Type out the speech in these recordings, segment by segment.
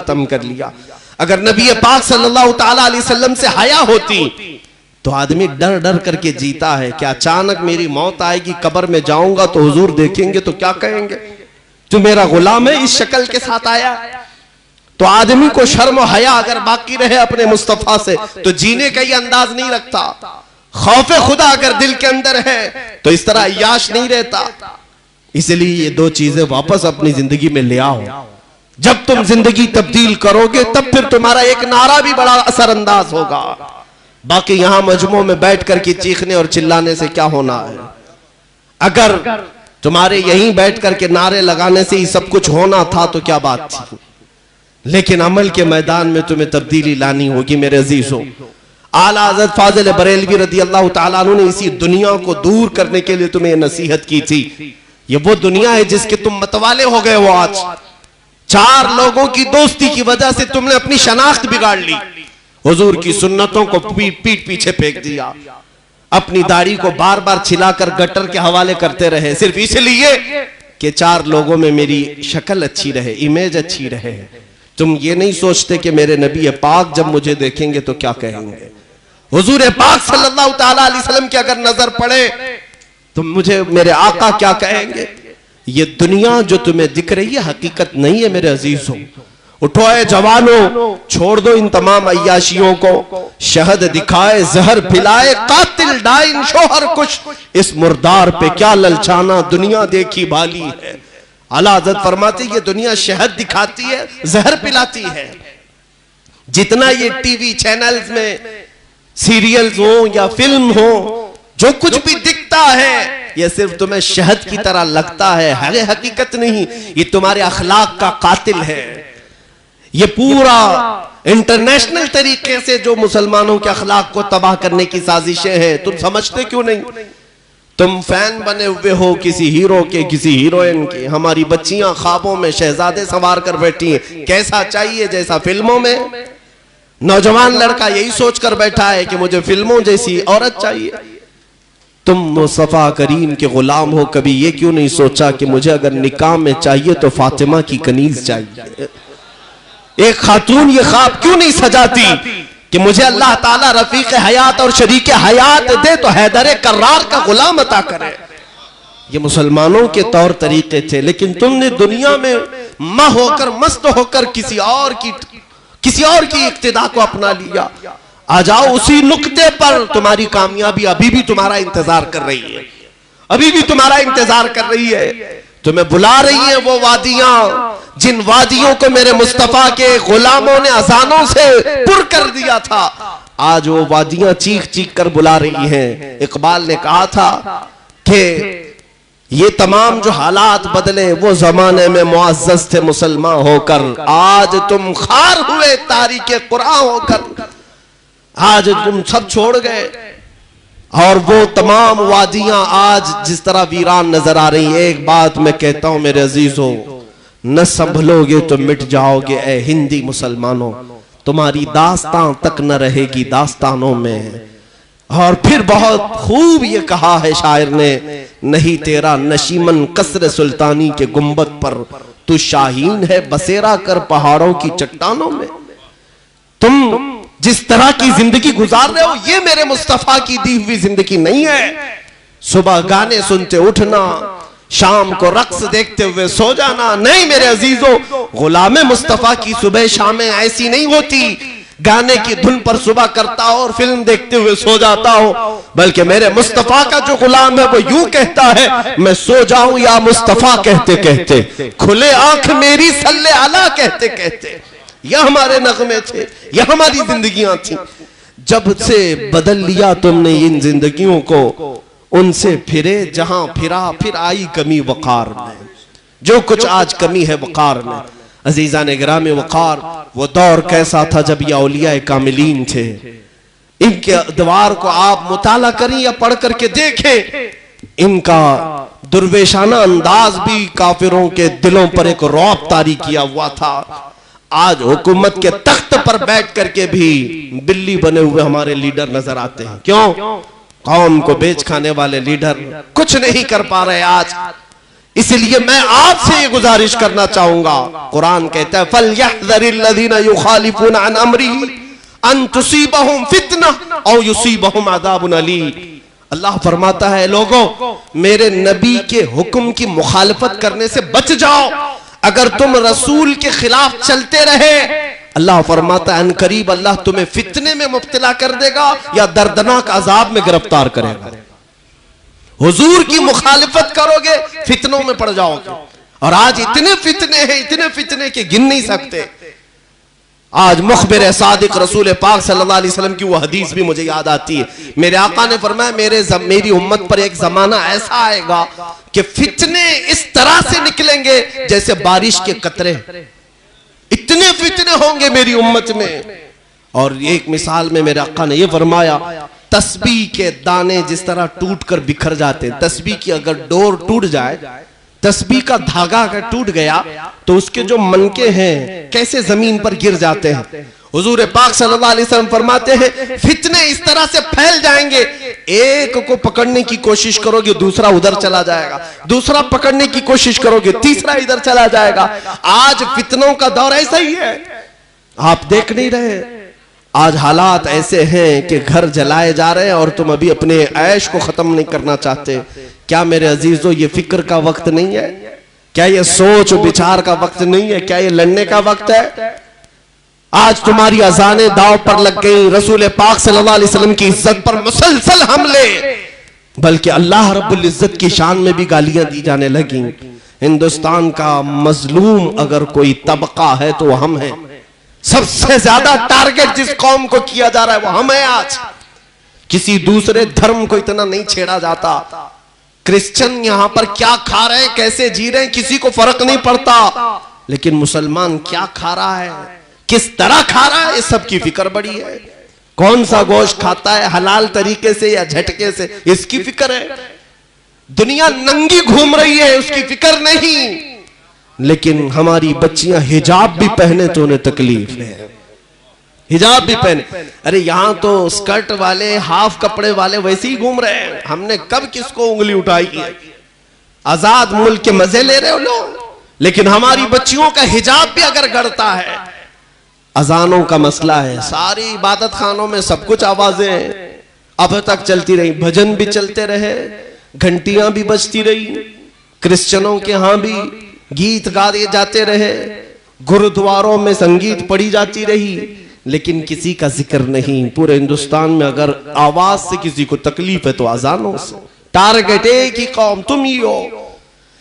ختم کر لیا۔ اگر نبی پاک صلی اللہ تعالیٰ علیہ وسلم سے حیا ہوتی تو آدمی ڈر ڈر کر کے جیتا ہے کہ اچانک میری موت آئے گی، قبر میں جاؤں گا تو حضور دیکھیں گے تو کیا کہیں گے، تو میرا غلام ہے اس شکل کے ساتھ آیا۔ تو آدمی کو شرم و حیا اگر باقی رہے اپنے مصطفیٰ سے تو جینے کا یہ انداز نہیں رکھتا۔ خوف خدا اگر دل کے اندر ہے تو اس طرح عیاش نہیں رہتا۔ اس لیے یہ دو چیزیں واپس اپنی زندگی میں لے آؤ۔ جب تم زندگی تبدیل کرو گے تب پھر تمہارا ایک نعرہ بھی بڑا اثر انداز ہوگا۔ باقی یہاں مجموع میں بیٹھ کر کے چیخنے اور چلانے سے کیا ہونا ہے؟ اگر تمہارے یہیں بیٹھ کر کے نعرے لگانے سے ہی سب کچھ ہونا تھا تو کیا بات تھی؟ لیکن عمل کے میدان میں تمہیں تبدیلی لانی ہوگی میرے عزیزوں۔ اعلیٰ حضرت فاضل بریلوی رضی اللہ تعالیٰ عنہ نے اسی دنیا کو دور کرنے کے لیے تمہیں نصیحت کی تھی۔ یہ وہ دنیا ہے جس کے تم متوالے ہو گئے ہو۔ آج 4 لوگوں کی دوستی کی وجہ سے تم نے اپنی شناخت بگاڑ لی، حضور کی سنتوں کو پیٹ پیچھے پھینک دیا، اپنی داڑھی کو بار بار چھلا کر گٹر کے حوالے کرتے رہے صرف اس لیے کہ 4 لوگوں میں میری شکل اچھی رہے، امیج اچھی رہے۔ تم یہ نہیں سوچتے کہ میرے نبی پاک جب مجھے دیکھیں گے تو کیا کہیں گے؟ حضور پاک صلی اللہ تعالیٰ علیہ وسلم کی اگر نظر پڑے تو مجھے میرے آقا کیا کہیں گے؟ یہ دنیا جو تمہیں دکھ رہی ہے حقیقت نہیں ہے میرے عزیزوں۔ اٹھو اے جوانوں، چھوڑ دو ان تمام عیاشیوں کو، شہد دکھائے زہر پھلائے قاتل ڈائن شوہر کش، اس مردار پہ کیا للچانا دنیا دیکھی بھالی ہے۔ اعلیٰ حضرت فرماتے یہ دنیا شہد دکھاتی ہے زہر پلاتی ہے۔ جتنا یہ ٹی وی چینلز میں سیریلز ہوں یا فلم ہوں، جو کچھ بھی دکھتا ہے یہ صرف تمہیں شہد کی طرح لگتا ہے، حقیقت نہیں۔ یہ تمہارے اخلاق کا قاتل ہے۔ یہ پورا انٹرنیشنل طریقے سے جو مسلمانوں کے اخلاق کو تباہ کرنے کی سازشیں ہیں، تم سمجھتے کیوں نہیں؟ تم فین بنے ہوئے ہو کسی ہیرو کے، کسی ہیروئن کے۔ ہماری بچیاں خوابوں میں شہزادے سوار کر بیٹھی ہیں، کیسا چاہیے؟ جیسا فلموں میں۔ نوجوان لڑکا یہی سوچ کر بیٹھا ہے کہ مجھے فلموں جیسی عورت چاہیے۔ تم مصطفیٰ کریم کے غلام ہو، کبھی یہ کیوں نہیں سوچا کہ مجھے اگر نکاح میں چاہیے تو فاطمہ کی کنیز چاہیے؟ ایک خاتون یہ خواب کیوں نہیں سجاتی کہ مجھے اللہ تعالیٰ رفیق حیات اور شریک حیات دے تو حیدر کرار کا غلام عطا کرے؟ یہ مسلمانوں کے طور طریقے تھے، لیکن تم نے دنیا میں ماہ ہو کر مست ہو کر کسی اور کی اقتدا کو اپنا لیا۔ آ جاؤ اسی نقطے پر، تمہاری کامیابی ابھی بھی تمہارا انتظار کر رہی ہے، ابھی بھی تمہارا انتظار کر رہی ہے۔ تمہیں بلا رہی ہیں وہ وادیاں جن وادیوں کو میرے مصطفیٰ کے غلاموں نے اذانوں سے پر کر دیا تھا۔ آج وہ وادیاں چیخ چیخ کر بلا رہی ہیں۔ اقبال نے کہا تھا کہ یہ تمام جو حالات بدلے وہ زمانے میں معزز تھے مسلمان ہو کر، آج تم خار ہوئے تاریخ قرآن ہو کر، آج تم سب چھوڑ گئے اور وہ تمام وادیاں آج جس طرح ویران نظر آ رہی ہیں۔ ایک بات میں کہتا ہوں میرے عزیزوں، نہ سنبھلو گے تو مٹ جاؤ گے اے ہندی مسلمانوں، تمہاری داستان تک نہ رہے گی داستانوں میں۔ اور پھر بہت خوب یہ کہا ہے شاعر نے، نہیں تیرا نشیمن قصر سلطانی کے گنبد پر، تو شاہین ہے بسیرا کر پہاڑوں کی چٹانوں میں۔ تم جس طرح کی زندگی گزار رہے ہو یہ میرے مصطفیٰ کی دی ہوئی زندگی نہیں ہے۔ صبح گانے سنتے اٹھنا، شام کو رقص دیکھتے ہوئے سو جانا، نہیں میرے عزیزوں، غلام مصطفیٰ کی صبح شامیں ایسی نہیں ہوتی گانے کی دھن پر صبح کرتا ہو اور فلم دیکھتے ہوئے سو جاتا ہو، بلکہ میرے مصطفیٰ کا جو غلام ہے وہ یوں کہتا ہے، میں سو جاؤں یا مصطفیٰ کہتے کہتے، کھلے آنکھ میری صلی علی کہتے کہتے۔ یہ ہمارے نغمے تھے، یہ ہماری زندگیاں تھیں۔ جب سے بدل لیا تم نے ان زندگیوں کو، ان سے پھرے جہاں پھرا، پھر آئی کمی وقار میں۔ جو کچھ آج کمی ہے وقار میں۔ عزیزان گرامی وقار، وہ دور کیسا تھا جب یہ اولیاء کاملین تھے۔ ان کے ادوار کو آپ مطالعہ کریں یا پڑھ کر کے دیکھیں، ان کا درویشانہ انداز بھی کافروں کے دلوں پر ایک رعب طاری کیا ہوا تھا۔ آج حکومت کے تخت پر بیٹھ کر کے بھی بلی بنے ہوئے ہمارے لیڈر نظر آتے ہیں۔ کیوں؟ قوم کو بیچ کھانے والے لیڈر کچھ نہیں کر پا رہے۔ آج اس لیے میں آپ سے یہ گزارش کرنا چاہوں گا، قرآن کہتا ہے فَلْيَحْذَرِ الَّذِينَ يُخَالِفُونَ عَنْ أَمْرِهِ أَن تُصِيبَهُمْ فِتْنَةٌ أَوْ يُصِيبَهُمْ عَذَابٌ أَلِيمٌ۔ اللہ فرماتا ہے لوگوں میرے نبی کے حکم کی مخالفت کرنے سے بچ جاؤ، اگر تم رسول کے خلاف چلتے رہے اللہ فرماتا ہے ان قریب اللہ تمہیں فتنے میں مبتلا کر دے گا یا دردناک عذاب میں گرفتار کرے گا۔ حضور کی مخالفت کرو گے فتنوں میں پڑ جاؤ گے، اور آج اتنے فتنے کہ گن نہیں سکتے۔ آج مخبر صادق رسول پاک صلی اللہ علیہ وسلم کی وہ حدیث بھی مجھے یاد آتی ہے، میرے آقا نے فرمایا میری امت پر ایک زمانہ ایسا آئے گا کہ فتنے اس طرح سے نکلیں گے جیسے بارش کے قطرے، اتنے فتنے ہوں گے میری امت میں۔ اور ایک مثال میں میرے آقا نے یہ فرمایا تسبیح کے دانے جس طرح ٹوٹ کر بکھر جاتے ہیں، تسبیح کی اگر ڈور ٹوٹ جائے، تسبیح کا دھاگا اگر ٹوٹ گیا تو اس کے جو منکے ہیں کیسے زمین پر گر جاتے ہیں۔ حضور پاک صلی اللہ علیہ وسلم فرماتے ہیں فتنے اس طرح سے پھیل جائیں گے، ایک کو پکڑنے کی کوشش کرو گے دوسرا ادھر چلا جائے گا، دوسرا پکڑنے کی کوشش کرو گے تیسرا ادھر چلا جائے گا۔ آج فتنوں کا دور ایسا ہی ہے، آپ دیکھ نہیں رہے؟ آج حالات ایسے ہیں کہ گھر جلائے جا رہے ہیں اور تم ابھی اپنے عیش کو ختم نہیں کرنا چاہتے۔ کیا میرے عزیزو یہ فکر کا وقت نہیں ہے؟ کیا یہ سوچ و بچار کا وقت نہیں ہے؟ کیا یہ لڑنے کا وقت ہے؟ آج تمہاری اذانیں داؤ پر لگ گئیں، رسول پاک صلی اللہ علیہ وسلم کی عزت پر مسلسل حملے، بلکہ اللہ رب العزت کی شان میں بھی گالیاں دی جانے لگیں۔ ہندوستان کا مظلوم اگر کوئی طبقہ ہے تو وہ ہم ہیں، سب سے زیادہ ٹارگٹ جس قوم کو کیا جا رہا ہے وہ ہم ہیں۔ آج کسی دوسرے دھرم کو اتنا نہیں چھیڑا جاتا، کرسچن یہاں پر کیا کھا رہے ہیں کیسے جی رہے ہیں کسی کو فرق نہیں پڑتا، لیکن مسلمان کیا کھا رہا ہے کس طرح کھا رہا ہے اس سب کی فکر بڑی ہے۔ کون سا گوشت کھاتا ہے حلال طریقے سے یا جھٹکے سے اس کی فکر ہے۔ دنیا ننگی گھوم رہی ہے اس کی فکر نہیں، لیکن ہماری بچیاں حجاب بھی پہنے تو انہیں تکلیف ہے، حجاب بھی پہنے۔ ارے یہاں تو سکرٹ والے ہاف کپڑے والے ویسے ہی گھوم رہے ہیں، ہم نے کب کس کو انگلی اٹھائی ہے؟ آزاد ملک کے مزے لے رہے ہو لوگ، لیکن ہماری بچیوں کا حجاب بھی اگر گڑتا ہے۔ اذانوں کا مسئلہ ہے، ساری عبادت خانوں میں سب کچھ آوازیں اب تک چلتی رہی، بھجن بھی چلتے رہے، گھنٹیاں بھی بجتی رہی، کرسچنوں کے ہاں بھی گیت گائے جاتے رہے، گردواروں میں سنگیت پڑھی جاتی رہی، لیکن کسی کا ذکر نہیں۔ پورے ہندوستان میں اگر آواز سے کسی کو تکلیف ہے تو اذانوں سے۔ ٹارگٹ ایک ہی قوم تم ہی ہو۔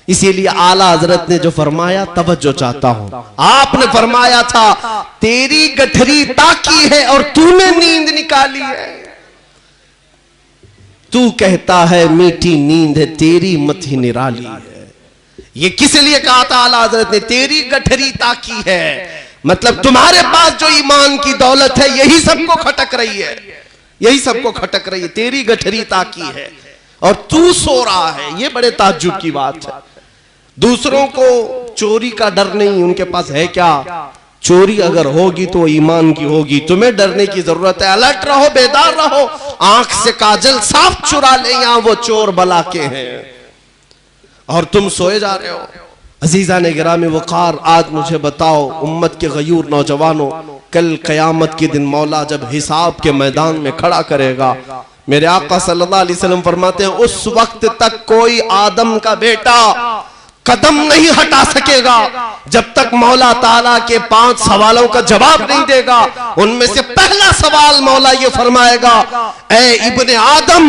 اسی لیے اعلیٰ حضرت نے جو فرمایا توجہ چاہتا ہوں، آپ نے فرمایا تھا تیری گٹھری تاکی ہے اور تو نے نیند نکالی ہے، تو کہتا ہے میٹھی نیند ہے تیری متھی نرالی ہے۔ یہ کس لیے کہا تھا اعلیٰ حضرت نے؟ تیری گٹھری تاکی ہے، مطلب تمہارے پاس جو ایمان کی دولت ہے یہی سب کو کھٹک رہی ہے، یہی سب کو کھٹک رہی ہے، تیری گٹھری تاکی ہے اور تو سو رہا ہے۔ یہ بڑے تعجب کی بات ہے۔ دوسروں کو چوری کا ڈر نہیں، ان کے پاس ہے کیا؟ چوری اگر ہوگی تو ایمان کی ہوگی، تمہیں ڈرنے کی ضرورت ہے۔ الرٹ رہو، بیدار رہو، آنکھ سے کاجل صاف چرا لیں، یہاں وہ چور بلا کے ہیں اور تم سوئے جا رہے ہو۔ عزیزان گرامی وقار، آج مجھے بتاؤ امت کے غیور نوجوانوں، کل قیامت کے دن مولا جب حساب کے میدان میں کھڑا کرے گا، میرے آقا صلی اللہ علیہ وسلم فرماتے ہیں اس وقت تک کوئی آدم کا بیٹا قدم نہیں ہٹا سکے گا جب تک مولا تعالیٰ کے 5 سوالوں کا جواب نہیں دے گا۔ ان میں سے پہلا سوال مولا یہ فرمائے گا، اے ابن آدم،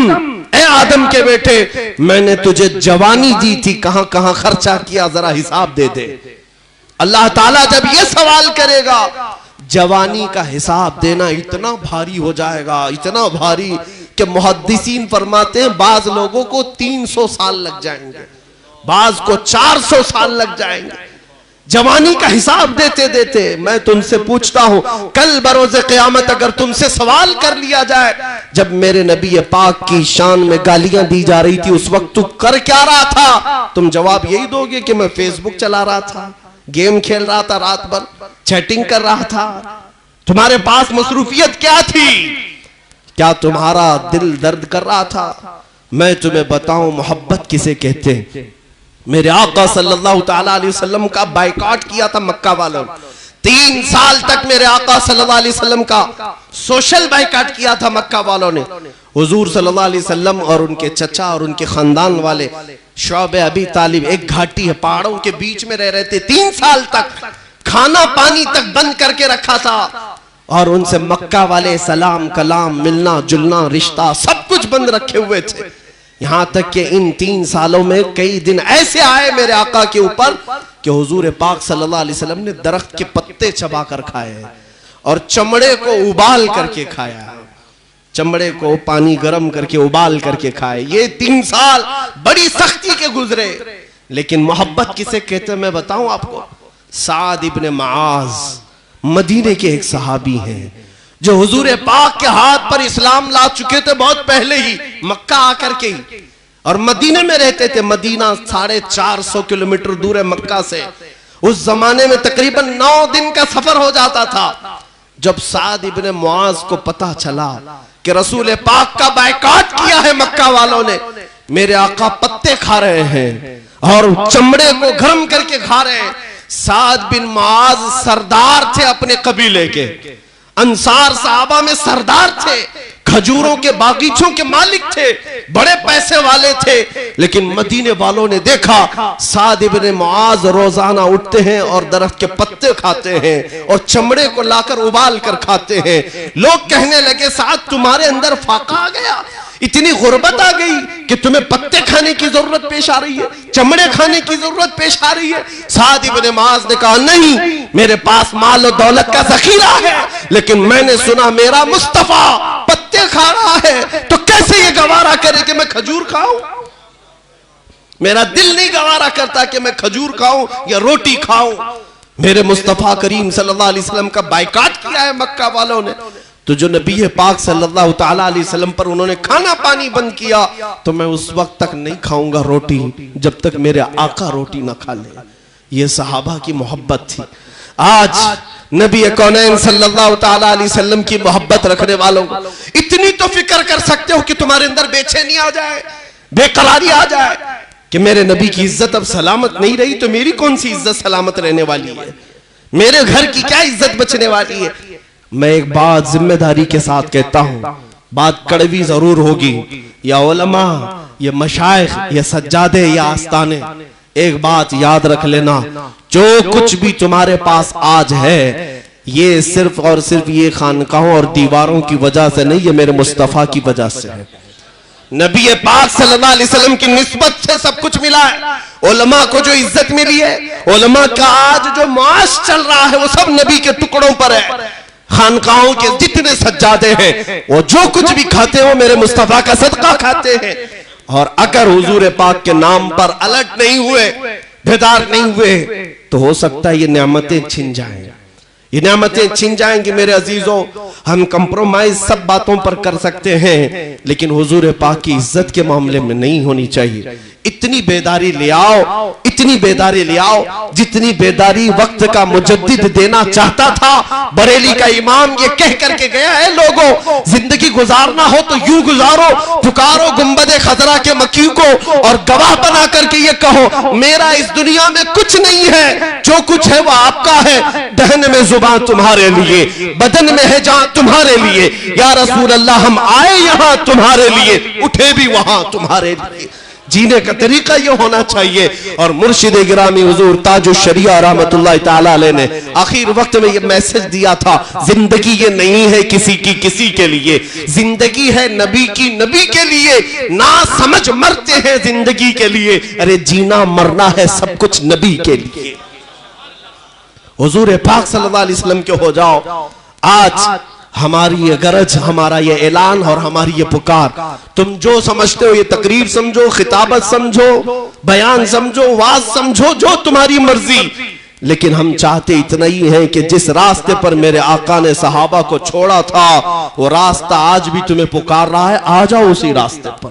اے آدم کے بیٹے، میں نے تجھے جوانی دی تھی، کہاں کہاں خرچہ کیا، ذرا حساب دے دے۔ اللہ تعالیٰ جب یہ سوال کرے گا، جوانی کا حساب دینا اتنا بھاری ہو جائے گا، اتنا بھاری کہ محدثین فرماتے ہیں بعض لوگوں کو 300 سال لگ جائیں گے، بعض کو 400 سال لگ جائیں گے جوانی کا حساب دیتے دیتے۔ میں تم سے پوچھتا ہوں کل بروز قیامت اگر تم سے سوال کر لیا جائے جب میرے نبی پاک کی شان میں گالیاں دی جا رہی تھی اس وقت تو کر کیا رہا تھا؟ تم جواب یہی دو گے کہ میں فیس بک چلا رہا تھا، گیم کھیل رہا تھا، رات بھر چیٹنگ کر رہا تھا۔ تمہارے پاس مصروفیت کیا تھی؟ کیا تمہارا دل درد کر رہا تھا؟ میں تمہیں بتاؤں محبت کسے کہتے ہیں؟ میرے آقا صلی اللہ تعالیٰ علیہ وسلم کا بائیکاٹ کیا تھا مکہ والوں نے. 3 سال تک میرے آقا صلی اللہ علیہ وسلم کا سوشل بائیکاٹ کیا تھا مکہ والوں نے. حضور صلی اللہ علیہ وسلم اور ان کے چچا اور ان کے خاندان والے شعب ابی طالب ایک گھاٹی ہے پہاڑوں کے بیچ میں رہ رہے تھے. 3 سال تک کھانا پانی تک بند کر کے رکھا تھا اور ان سے مکہ والے سلام کلام ملنا جلنا رشتہ سب کچھ بند رکھے ہوئے تھے. یہاں تک کہ ان 3 سالوں میں کئی دن ایسے آئے میرے آقا کے اوپر کہ حضور پاک صلی اللہ علیہ وسلم نے درخت کے پتے چبا کر کھائے اور چمڑے کو ابال کر کے کھایا. چمڑے کو پانی گرم کر کے ابال کر کے کھائے. یہ 3 سال بڑی سختی کے گزرے. لیکن محبت کسے کہتے ہیں میں بتاؤں آپ کو. سعد ابن معاذ مدینے کے ایک صحابی ہیں جو حضور پاک کے ہاتھ پر اسلام لا چکے تھے بہت پہلے ہی مکہ آ کر کے ہی اور مدینے میں رہتے تھے. مدینہ 450 کلومیٹر دور ہے مکہ سے. اس زمانے میں تقریباً 9 دن کا سفر ہو جاتا تھا. جب سعد ابن معاذ کو پتا چلا کہ رسول پاک کا بائیکاٹ کیا ہے مکہ والوں نے, میرے آقا پتے کھا رہے ہیں اور چمڑے کو گرم کر کے کھا رہے ہیں. سعد بن معاذ سردار تھے اپنے قبیلے کے, انصار صحابہ میں سردار تھے, کھجوروں کے باغیچوں کے مالک تھے, بڑے پیسے والے تھے. لیکن مدینے والوں نے دیکھا سعد ابن معاذ روزانہ اٹھتے ہیں اور درخت کے پتے کھاتے ہیں اور چمڑے کو لا کر ابال کر کھاتے ہیں. لوگ کہنے لگے سعد تمہارے اندر فاقہ آ گیا, اتنی غربت آ گئی کہ تمہیں پتے کھانے کی ضرورت پیش آ رہی ہے, چمڑے کھانے کی ضرورت پیش آ رہی ہے. سعد ابن معاذ نے کہا نہیں, میرے پاس مال و دولت کا ذخیرہ ہے, لیکن میں نے سنا میرا مصطفیٰ پتے کھا رہا ہے تو کیسے یہ گوارا کرے کہ میں کھجور کھاؤں. میرا دل نہیں گوارا کرتا کہ میں کھجور کھاؤں یا روٹی کھاؤں. میرے مصطفیٰ کریم صلی اللہ علیہ وسلم کا بائیکاٹ کیا ہے مکہ والوں نے, تو جو نبی پاک صلی اللہ تعالیٰ علیہ وسلم پر انہوں نے کھانا پانی بند کیا تو میں اس وقت تک نہیں کھاؤں گا روٹی جب تک میرے آقا روٹی نہ کھا لے. یہ صحابہ کی محبت تھی. آج نبی کونین صلی اللہ تعالیٰ علیہ وسلم کی محبت رکھنے والوں اتنی تو فکر کر سکتے ہو کہ تمہارے اندر بے چینی آ جائے, بے قراری آ جائے کہ میرے نبی کی عزت اب سلامت نہیں رہی تو میری کون سی عزت سلامت رہنے والی ہے, میرے گھر کی کیا عزت بچنے والی ہے. میں ایک بات ذمہ داری کے ساتھ کہتا ہوں, بات کڑوی ضرور ہوگی, یا علماء یا مشائخ یا سجادے یا آستانے, ایک بات یاد رکھ لینا, جو کچھ بھی تمہارے پاس آج ہے یہ صرف اور صرف یہ خانقاہوں اور دیواروں کی وجہ سے نہیں, یہ میرے مصطفیٰ کی وجہ سے ہے. نبی پاک صلی اللہ علیہ وسلم کی نسبت سے سب کچھ ملا ہے. علماء کو جو عزت ملی ہے, علماء کا آج جو معاش چل رہا ہے وہ سب نبی کے ٹکڑوں پر ہے. خانقاہوں کے جتنے سجادے ہیں وہ جو کچھ بھی کھاتے ہیں وہ میرے مصطفیٰ کا صدقہ کھاتے ہیں. اور اگر حضور پاک کے نام پر الرٹ نہیں ہوئے, بیدار نہیں ہوئے, تو ہو سکتا ہے یہ نعمتیں چھن جائیں, یہ نعمتیں چھن جائیں گی. میرے عزیزوں, ہم کمپرومائز سب باتوں پر کر سکتے ہیں لیکن حضور پاک کی عزت کے معاملے میں نہیں ہونی چاہیے. اتنی بیداری لے آؤ, اتنی بیداری لے آؤ جتنی بیداری وقت کا مجدد دینا چاہتا تھا. بریلی کا امام یہ کہہ کر کے گیا ہے, لوگوں زندگی گزارنا ہو تو یوں گزارو, پکارو گنبد خضرا کے مکی کو اور گواہ بنا کر کے یہ کہو میرا اس دنیا میں کچھ نہیں ہے, جو کچھ ہے وہ آپ کا ہے. دہن میں زبان تمہارے لیے, بدن میں ہے جان تمہارے لیے. یا رسول اللہ ہم آئے یہاں تمہارے لیے, اٹھے بھی وہاں تمہارے لیے. جینے کا طریقہ یہ ہونا چاہیے. اور مرشد گرامی حضور تاج الشریعہ رحمت اللہ تعالیٰ علیہ نے آخر وقت میں یہ میسج دیا تھا, زندگی یہ نہیں ہے کسی کی کسی کے لیے, زندگی ہے نبی کی نبی کے لیے. نا سمجھ مرتے ہیں زندگی کے لیے, ارے جینا مرنا ہے سب کچھ نبی کے لیے. حضور پاک صلی اللہ علیہ وسلم کے ہو جاؤ. آج ہماری یہ غرض, ہمارا یہ اعلان اور ہماری یہ پکار, تم جو سمجھتے ہو یہ تقریر سمجھو, خطابت سمجھو, بیان سمجھو, واز سمجھو, جو تمہاری مرضی, لیکن ہم چاہتے اتنا ہی ہیں کہ جس راستے پر میرے آقا نے صحابہ کو چھوڑا تھا وہ راستہ آج بھی تمہیں پکار رہا ہے. آ جاؤ اسی راستے پر,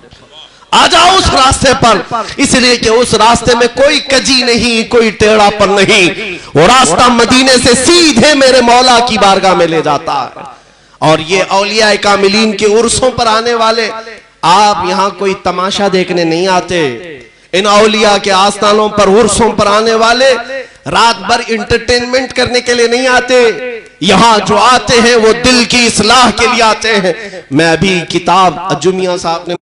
آ جاؤ اس راستے پر, اس لیے کہ اس راستے میں کوئی کجی نہیں, کوئی ٹیڑھا پر نہیں. وہ راستہ مدینے سے سیدھے میرے مولا کی بارگاہ میں لے جاتا ہے. اور یہ اولیاء کاملین کے عرصوں پر آنے والے, آپ یہاں کوئی تماشا دیکھنے نہیں آتے, ان اولیاء کے آستانوں پر عرسوں پر آنے والے رات بھر انٹرٹینمنٹ کرنے کے لیے نہیں آتے، یہاں جو آتے ہیں وہ دل کی اصلاح کے لیے آتے ہیں۔ میں ابھی کتاب اجمیہ صاحب نے